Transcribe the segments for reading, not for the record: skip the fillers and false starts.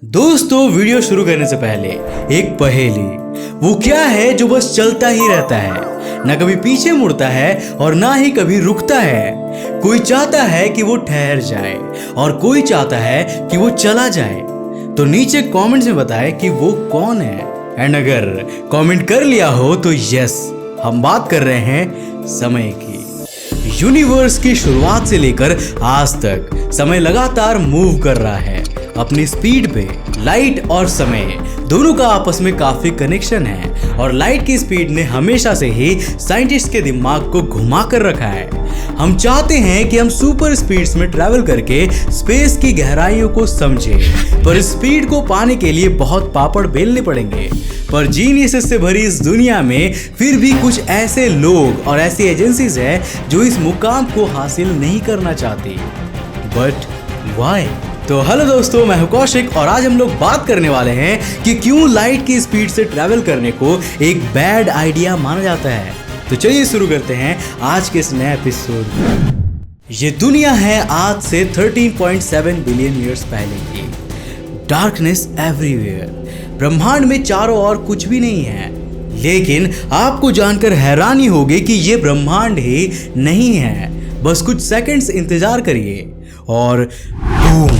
दोस्तों, वीडियो शुरू करने से पहले एक पहेली। वो क्या है जो बस चलता ही रहता है, ना कभी पीछे मुड़ता है और ना ही कभी रुकता है। कोई चाहता है कि वो ठहर जाए और कोई चाहता है कि वो चला जाए। तो नीचे कमेंट्स में बताएं कि वो कौन है। एंड अगर कमेंट कर लिया हो तो यस, हम बात कर रहे हैं समय की। यूनिवर्स की शुरुआत से लेकर आज तक समय लगातार मूव कर रहा है अपनी स्पीड पे। लाइट और समय दोनों का आपस में काफी कनेक्शन है और लाइट की स्पीड ने हमेशा से ही साइंटिस्ट के दिमाग को घुमा कर रखा है। हम चाहते हैं कि हम सुपर स्पीड्स में ट्रैवल करके स्पेस की गहराइयों को समझें, पर स्पीड को पाने के लिए बहुत पापड़ बेलने पड़ेंगे। पर जीनियस से भरी इस दुनिया में फिर भी कुछ ऐसे लोग और ऐसी एजेंसीज हैं जो इस मुकाम को हासिल नहीं करना चाहती। But why? तो हेलो दोस्तों, मैं हूं कौशिक और आज हम लोग बात करने वाले हैं कि क्यों लाइट की स्पीड से ट्रैवल करने को एक बैड आइडिया माना जाता है। तो चलिए शुरू करते हैं आज के इस नए एपिसोड में। ये दुनिया है आज से 13.7 बिलियन ईयर्स पहले की। डार्कनेस एवरीवेयर, ब्रह्मांड में चारों ओर कुछ भी नहीं है। लेकिन आपको जानकर हैरानी होगी कि ये ब्रह्मांड ही नहीं है। बस कुछ सेकंड्स इंतजार करिए और बूम,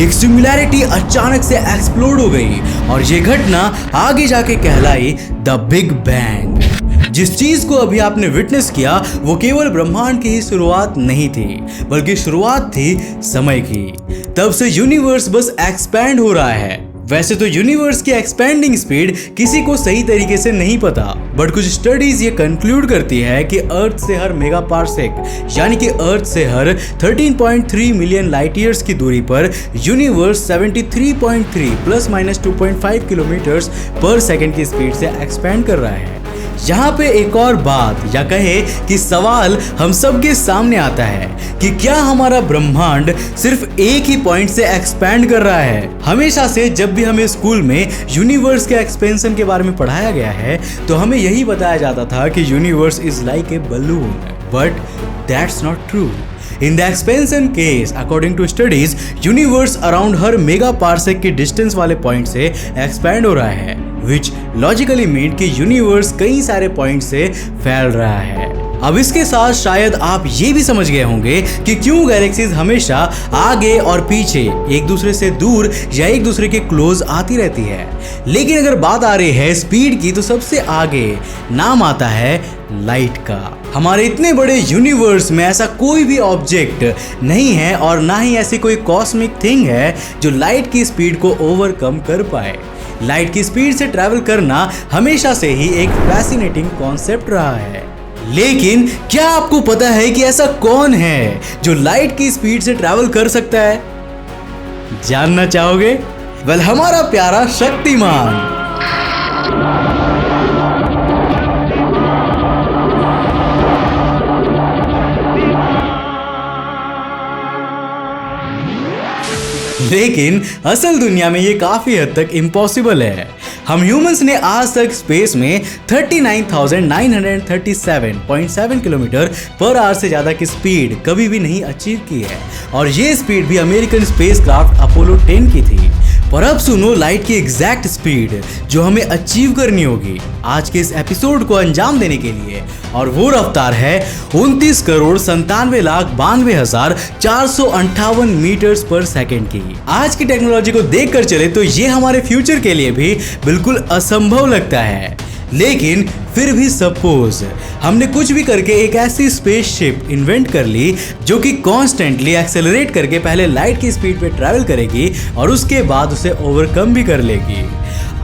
एक सिंगुलैरिटी अचानक से एक्सप्लोड हो गई और ये घटना आगे जाके कहलाई द बिग बैंग। जिस चीज को अभी आपने विटनेस किया वो केवल ब्रह्मांड की ही शुरुआत नहीं थी, बल्कि शुरुआत थी समय की। तब से यूनिवर्स बस एक्सपैंड हो रहा है। वैसे तो यूनिवर्स की एक्सपेंडिंग स्पीड किसी को सही तरीके से नहीं पता, बट कुछ स्टडीज ये कंक्लूड करती है कि अर्थ से हर मेगा पार्सेक यानी कि अर्थ से हर 13.3 मिलियन लाइट ईयर्स की दूरी पर यूनिवर्स 73.3 प्लस माइनस 2.5 किलोमीटर्स पर सेकंड की स्पीड से एक्सपेंड कर रहा है। यहाँ पे एक और बात या कहे कि सवाल हम सबके सामने आता है कि क्या हमारा ब्रह्मांड सिर्फ एक ही पॉइंट से एक्सपैंड कर रहा है? हमेशा से जब भी हमें स्कूल में यूनिवर्स के एक्सपेंशन के बारे में पढ़ाया गया है तो हमें यही बताया जाता था कि universe is like a balloon, but that's not true. In the expansion case, according to studies, universe around her mega parsec की डिस्टेंस वाले पॉइंट से एक्सपैंड हो रहा है, which logically mean कि यूनिवर्स कई सारे पॉइंट से फैल रहा है। अब इसके साथ शायद आप ये भी समझ गए होंगे कि क्यों गैलेक्सीज हमेशा आगे और पीछे एक दूसरे से दूर या एक दूसरे के क्लोज आती रहती है। लेकिन अगर बात आ रही है स्पीड की तो सबसे आगे नाम आता है लाइट का। हमारे इतने बड़े यूनिवर्स में ऐसा कोई भी ऑब्जेक्ट नहीं है और ना ही ऐसी कोई कॉस्मिक थिंग है जो लाइट की स्पीड को ओवरकम कर पाए। लाइट की स्पीड से ट्रैवल करना हमेशा से ही एक फैसिनेटिंग कॉन्सेप्ट रहा है। लेकिन क्या आपको पता है कि ऐसा कौन है जो लाइट की स्पीड से ट्रैवल कर सकता है? जानना चाहोगे? वेल, हमारा प्यारा शक्तिमान। लेकिन असल दुनिया में ये काफी हद तक इम्पॉसिबल है। हम ह्यूमंस ने आज तक स्पेस में 39,937.7 किलोमीटर पर आवर से ज्यादा की स्पीड कभी भी नहीं अचीव की है और ये स्पीड भी अमेरिकन स्पेसक्राफ्ट अपोलो 10 की थी। पर अब सुनो लाइट की एग्जैक्ट स्पीड जो हमें अचीव करनी होगी आज के इस एपिसोड को अंजाम देने के लिए, और वो रफ्तार है 29,97,92,458 मीटर्स पर सेकेंड की। आज की टेक्नोलॉजी को देखकर चले तो ये हमारे फ्यूचर के लिए भी बिल्कुल असंभव लगता है। लेकिन फिर भी सपोज हमने कुछ भी करके एक ऐसी स्पेसशिप इन्वेंट कर ली जो कि कॉन्स्टेंटली एक्सेलरेट करके पहले लाइट की स्पीड पे ट्रैवल करेगी और उसके बाद उसे ओवरकम भी कर लेगी।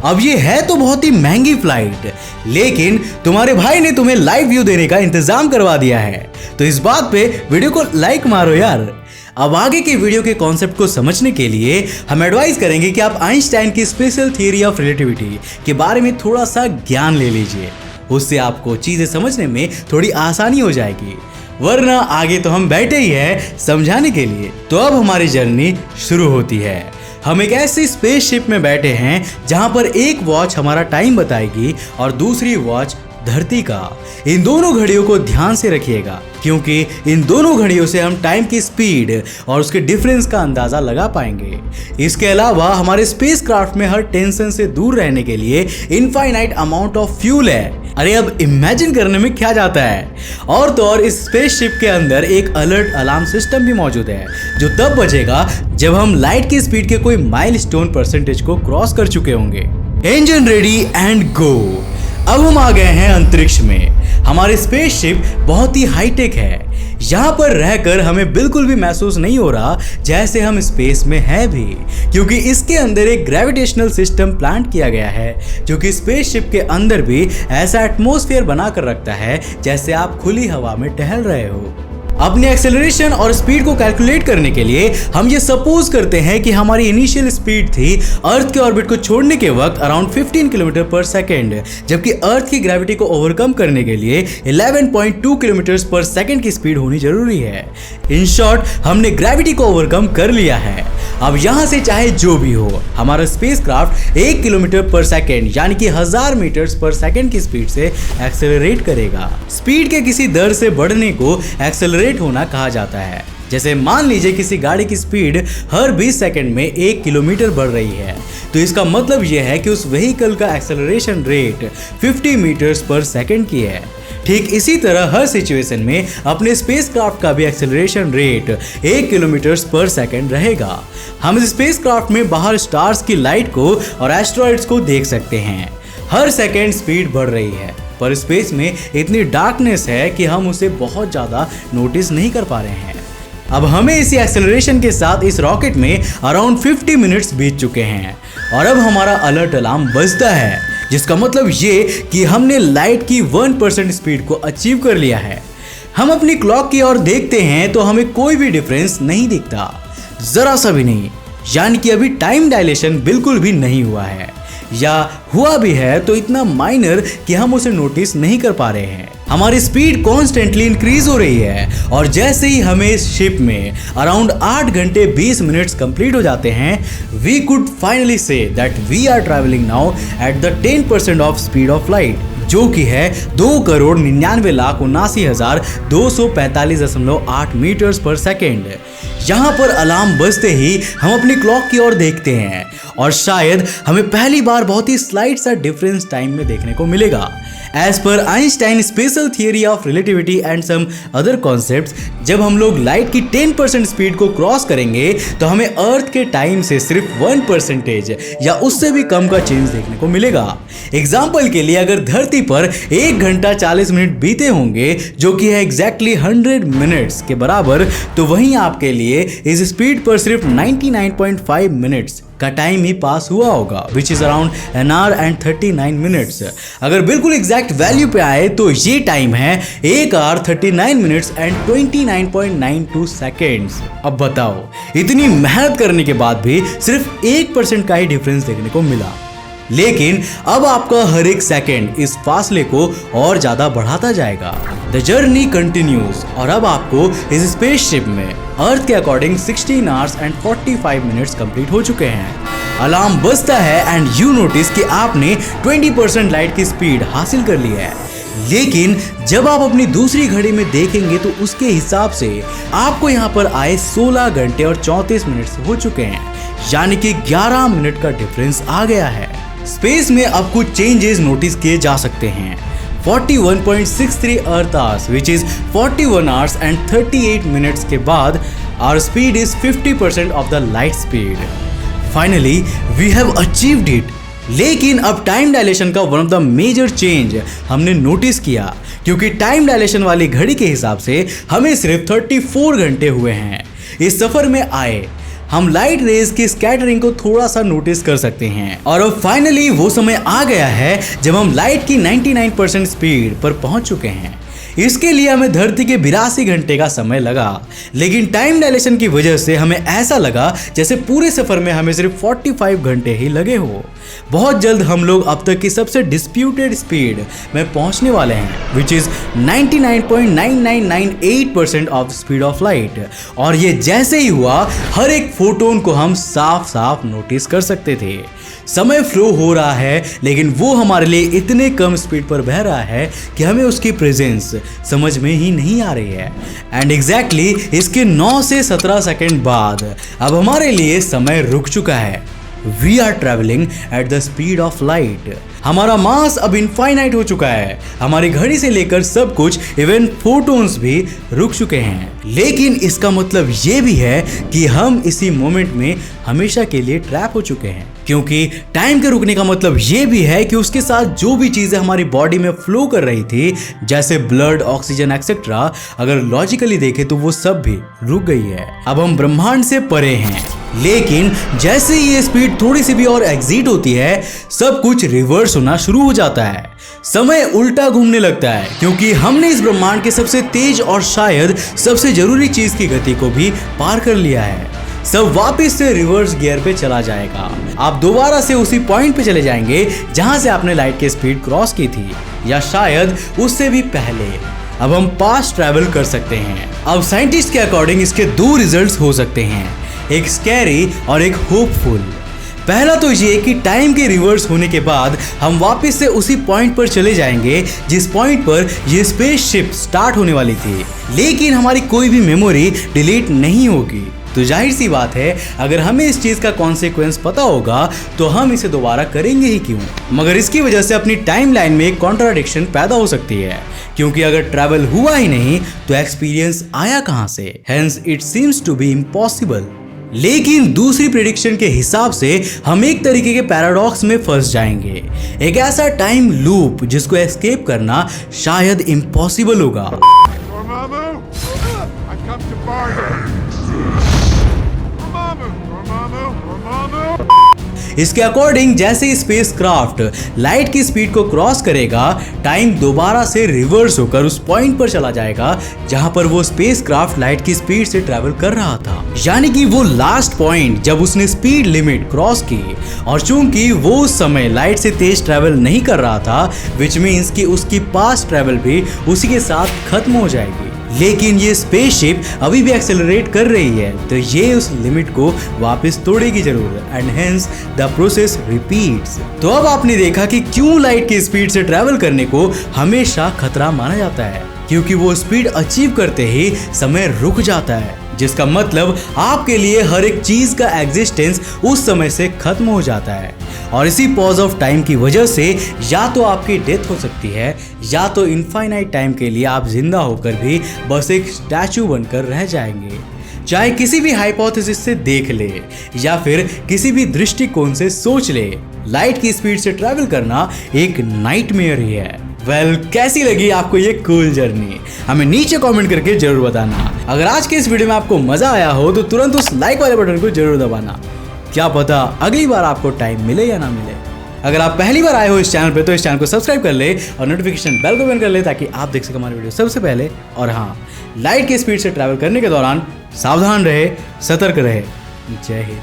अब ये है तो बहुत ही महंगी फ्लाइट, लेकिन तुम्हारे भाई ने तुम्हें लाइव व्यू देने का इंतजाम करवा दिया है। तो इस बात पे वीडियो को लाइक मारो यार। अब आगे के वीडियो के कॉन्सेप्ट को समझने के लिए हम एडवाइस करेंगे कि आप आइंस्टाइन की स्पेशल थियरी ऑफ रिलेटिविटी के बारे में थोड़ा सा ज्ञान ले लीजिए। उससे आपको चीजें समझने में थोड़ी आसानी हो जाएगी, वरना आगे तो हम बैठे ही हैं समझाने के लिए। तो अब हमारी जर्नी शुरू होती है। हम एक ऐसी स्पेसशिप में बैठे हैं जहां पर एक वॉच हमारा टाइम बताएगी और दूसरी वॉच धरती का। इन दोनों घड़ियों को ध्यान से रखिएगा, क्योंकि इन दोनों घड़ियों से हम टाइम की स्पीड और उसके डिफरेंस का अंदाजा लगा पाएंगे। इसके अलावा हमारे स्पेसक्राफ्ट में हर टेंशन से दूर रहने के लिए इनफाइनाइट अमाउंट ऑफ फ्यूल है। अरे अब इमेजिन करने में क्या जाता है। और तो और इस स्पेसशिप के अंदर एक अलर्ट अलार्म सिस्टम भी मौजूद है, जो तब बजेगा जब हम लाइट की स्पीड के कोई माइलस्टोन परसेंटेज को क्रॉस कर चुके होंगे। Engine ready and go. अब हम आ गए हैं अंतरिक्ष में। हमारी स्पेसशिप बहुत ही हाईटेक है। यहाँ पर रहकर हमें बिल्कुल भी महसूस नहीं हो रहा जैसे हम स्पेस में हैं भी, क्योंकि इसके अंदर एक ग्रेविटेशनल सिस्टम प्लांट किया गया है, जो कि स्पेसशिप के अंदर भी ऐसा एटमॉस्फेयर बनाकर रखता है जैसे आप खुली हवा में टहल रहे हो। अपने एक्सेलरेशन और स्पीड को कैलकुलेट करने के लिए हम ये सपोज करते हैं कि हमारी इनिशियल स्पीड थी अर्थ के ऑर्बिट को छोड़ने के वक्त अराउंड 15 किलोमीटर पर सेकेंड, जबकि अर्थ की ग्रेविटी को ओवरकम करने के लिए 11.2 किलोमीटर पर सेकेंड की स्पीड होनी जरूरी है। इन शॉर्ट, हमने ग्रेविटी को ओवरकम कर लिया है। अब यहाँ से चाहे जो भी हो, हमारा स्पेसक्राफ्ट 1 किलोमीटर पर सेकेंड यानी कि 1000 मीटर्स पर सेकेंड की स्पीड से एक्सेलरेट करेगा। स्पीड के किसी दर से बढ़ने को एक्सेलरेट होना कहा जाता है। जैसे मान लीजिए किसी गाड़ी की स्पीड हर 20 सेकंड में 1 किलोमीटर बढ़ रही है, तो इसका मतलब यह है कि उस व्हीकल का एक्सेलरेशन रेट 50 मीटर्स पर सेकंड की है। ठीक इसी तरह हर सिचुएशन में अपने स्पेसक्राफ्ट का भी एक्सेलरेशन रेट 1 किलोमीटर पर सेकंड रहेगा। हम इस स्पेसक्राफ्ट में बाहर स्टार्स की लाइट को और एस्ट्रॉइड्स को देख सकते हैं। हर सेकंड स्पीड बढ़ रही है, पर स्पेस में इतनी डार्कनेस है कि हम उसे बहुत ज़्यादा नोटिस नहीं कर पा रहे हैं। अब हमें इसी एक्सेलरेशन के साथ इस रॉकेट में अराउंड 50 मिनट्स बीत चुके हैं और अब हमारा अलर्ट अलार्म बजता है, जिसका मतलब ये कि हमने लाइट की 1% स्पीड को अचीव कर लिया है। हम अपनी क्लॉक की ओर देखते हैं तो हमें कोई भी डिफरेंस नहीं दिखता, जरा सा भी नहीं। यानी कि अभी टाइम डायलेशन बिल्कुल भी नहीं हुआ है, या हुआ भी है तो इतना माइनर कि हम उसे नोटिस नहीं कर पा रहे हैं। हमारी स्पीड कॉन्स्टेंटली इंक्रीज हो रही है और जैसे ही हमें इस शिप में अराउंड 8 घंटे 20 मिनट्स कंप्लीट हो जाते हैं, we could finally see that we are travelling now at the 10% of speed of light, जो कि है 2,99,245.8 मीटर्स पर सेकेंड। यहाँ पर अलार्म बजते ही हम अपनी क्लॉक की ओर देखते हैं और शायद हमें पहली बार बहुत ही स्लाइट सा डिफरेंस टाइम में देखने को मिलेगा। As per Einstein special theory of relativity and some other concepts, जब हम लोग लाइट की 10% स्पीड को क्रॉस करेंगे तो हमें अर्थ के टाइम से सिर्फ 1% या उससे भी कम का चेंज देखने को मिलेगा। एग्जाम्पल के लिए, अगर धरती पर 1 घंटा 40 मिनट बीते होंगे, जो कि है एग्जैक्टली 100 मिनट्स के बराबर, तो वहीं आपके लिए इस स्पीड पर सिर्फ 99.5 मिनट्स का टाइम ही पास हुआ होगा, which is around 1 hour and 39 minutes. अगर बिल्कुल एग्जैक्ट वैल्यू पे आए तो ये टाइम है 1 hour 39 मिनट्स एंड 29.92 सेकेंड्स। अब बताओ, इतनी मेहनत करने के बाद भी सिर्फ 1% का ही डिफरेंस देखने को मिला, लेकिन अब आपका हर एक सेकेंड इस फासले को और ज्यादा बढ़ाता जाएगा। द जर्नी कंटिन्यूज और अब आपको इस स्पेसशिप में अर्थ के according 16 hours and 45 minutes complete हो चुके हैं। अलार्म बजता है एंड यू नोटिस कि आपने 20% लाइट की स्पीड हासिल कर ली है, लेकिन जब आप अपनी दूसरी घड़ी में देखेंगे तो उसके हिसाब से आपको यहाँ पर आए 16 घंटे और 34 मिनट्स हो चुके हैं, यानी कि 11 मिनट का डिफरेंस आ गया है। स्पेस में अब कुछ चेंजेस नोटिस किए जा सकते हैं। 41.63 earth hours which is 41 hours and 38 minutes के बाद our speed is 50% of the light speed. Finally we have achieved it. लेकिन अब टाइम डायलेशन का one of the major change हमने नोटिस किया, क्योंकि टाइम डायलेशन वाली घड़ी के हिसाब से हमें सिर्फ 34 घंटे हुए हैं। इस सफर में आए हम लाइट रेज की स्कैटरिंग को थोड़ा सा नोटिस कर सकते हैं और अब फाइनली वो समय आ गया है जब हम लाइट की 99% स्पीड पर पहुंच चुके हैं। इसके लिए हमें धरती के 82 घंटे का समय लगा, लेकिन टाइम डायलेशन की वजह से हमें ऐसा लगा जैसे पूरे सफर में हमें सिर्फ 45 घंटे ही लगे हो। बहुत जल्द हम लोग अब तक की सबसे डिस्प्यूटेड स्पीड में पहुंचने वाले हैं, which is 99.9998% of speed of light. और ये जैसे ही हुआ, हर एक फोटोन को हम साफ साफ नोटिस कर सकते थे। समय फ्लो हो रहा है, लेकिन वो हमारे लिए इतने कम स्पीड पर बह रहा है कि हमें उसकी प्रेजेंस समझ में ही नहीं आ रही है। एंड एग्जैक्टली इसके 9 से 17 सेकंड बाद अब हमारे लिए समय रुक चुका है। We are travelling at the speed of light. हमारा मास अब इनफाइनाइट हो चुका है। हमारी घड़ी से लेकर सब कुछ, इवन फोटोन्स भी रुक चुके हैं। लेकिन इसका मतलब ये भी है कि हम इसी मोमेंट में हमेशा के लिए ट्रैप हो चुके हैं, क्योंकि टाइम के रुकने का मतलब ये भी है कि उसके साथ जो भी चीजें हमारी बॉडी में फ्लो कर रही थी, जैसे ब्लड, ऑक्सीजन एक्सेट्रा, अगर लॉजिकली देखें तो वो सब भी रुक गई है। अब हम ब्रह्मांड से परे हैं, लेकिन जैसे ही ये स्पीड थोड़ी सी भी और एग्जीट होती है, सब कुछ रिवर्स होना शुरू हो जाता है। समय उल्टा घूमने लगता है, क्योंकि हमने इस ब्रह्मांड के सबसे तेज और शायद सबसे जरूरी चीज की गति को भी पार कर लिया है। सब वापस से रिवर्स गियर पे चला जाएगा। आप दोबारा से उसी पॉइंट पे चले जाएंगे जहां से आपने लाइट की स्पीड क्रॉस की थी, या शायद उससे भी पहले। अब हम पास्ट ट्रैवल कर सकते हैं। अब साइंटिस्ट के अकॉर्डिंग इसके 2 रिजल्ट्स हो सकते हैं, एक स्कैरी और एक होपफुल। पहला तो ये कि टाइम के रिवर्स होने के बाद हम वापस से उसी पॉइंट पर चले जाएंगे जिस पॉइंट पर ये स्पेसशिप स्टार्ट होने वाली थी, लेकिन हमारी कोई भी मेमोरी डिलीट नहीं होगी। तो जाहिर सी बात है, अगर हमें इस चीज का कॉन्सिक्वेंस पता होगा तो हम इसे दोबारा करेंगे ही क्यों। मगर इसकी वजह से अपनी टाइमलाइन में एक कॉन्ट्राडिक्शन पैदा हो सकती है, क्योंकि अगर ट्रैवल हुआ ही नहीं तो एक्सपीरियंस आया कहां से। Hence it seems to be impossible. लेकिन दूसरी प्रेडिक्शन के हिसाब से हम एक तरीके के पैराडॉक्स में फंस जाएंगे, एक ऐसा टाइम लूप जिसको एस्केप करना शायद इम्पॉसिबल होगा। इसके अकॉर्डिंग जैसे ही स्पेसक्राफ्ट लाइट की स्पीड को क्रॉस करेगा, टाइम दोबारा से रिवर्स होकर उस पॉइंट पर चला जाएगा जहां पर वो स्पेसक्राफ्ट लाइट की स्पीड से ट्रैवल कर रहा था, यानी कि वो लास्ट पॉइंट जब उसने स्पीड लिमिट क्रॉस की। और चूंकि वो उस समय लाइट से तेज ट्रैवल नहीं कर रहा था, विच मीन्स कि उसकी पास्ट ट्रैवल भी उसी के साथ खत्म हो जाएगी। लेकिन ये स्पेसशिप अभी भी एक्सेलरेट कर रही है, तो ये उस लिमिट को वापस तोड़ेगी जरूर, and hence the process repeats. तो अब आपने देखा कि क्यों लाइट की स्पीड से ट्रैवल करने को हमेशा खतरा माना जाता है, क्योंकि वो स्पीड अचीव करते ही समय रुक जाता है, जिसका मतलब आपके लिए हर एक चीज का एग्जिस्टेंस उस समय से खत्म हो जाता है। और इसी पॉज ऑफ टाइम की वजह से या तो आपकी डेथ हो सकती है, या तो इनफाइनाइट टाइम के लिए आप जिंदा होकर भी बस एक स्टैचू बनकर रह जाएंगे। चाहे किसी भी हाइपोथेसिस से देख ले या फिर किसी भी दृष्टिकोण से सोच ले, लाइट की स्पीड से ट्रैवल करना एक नाइटमेयर ही है। वेल, कैसी लगी आपको ये कूल जर्नी? हमें नीचे कमेंट करके जरूर बताना। अगर आज के इस वीडियो में आपको मजा आया हो तो तुरंत उस लाइक वाले बटन को जरूर दबाना। क्या पता अगली बार आपको टाइम मिले या ना मिले। अगर आप पहली बार आए हो इस चैनल पे तो इस चैनल को सब्सक्राइब कर ले और नोटिफिकेशन बेल को बंद कर ले, ताकि आप देख सकें हमारे वीडियो सबसे पहले। और हाँ, लाइट की स्पीड से ट्रैवल करने के दौरान सावधान रहे, सतर्क रहे। जय हिंद।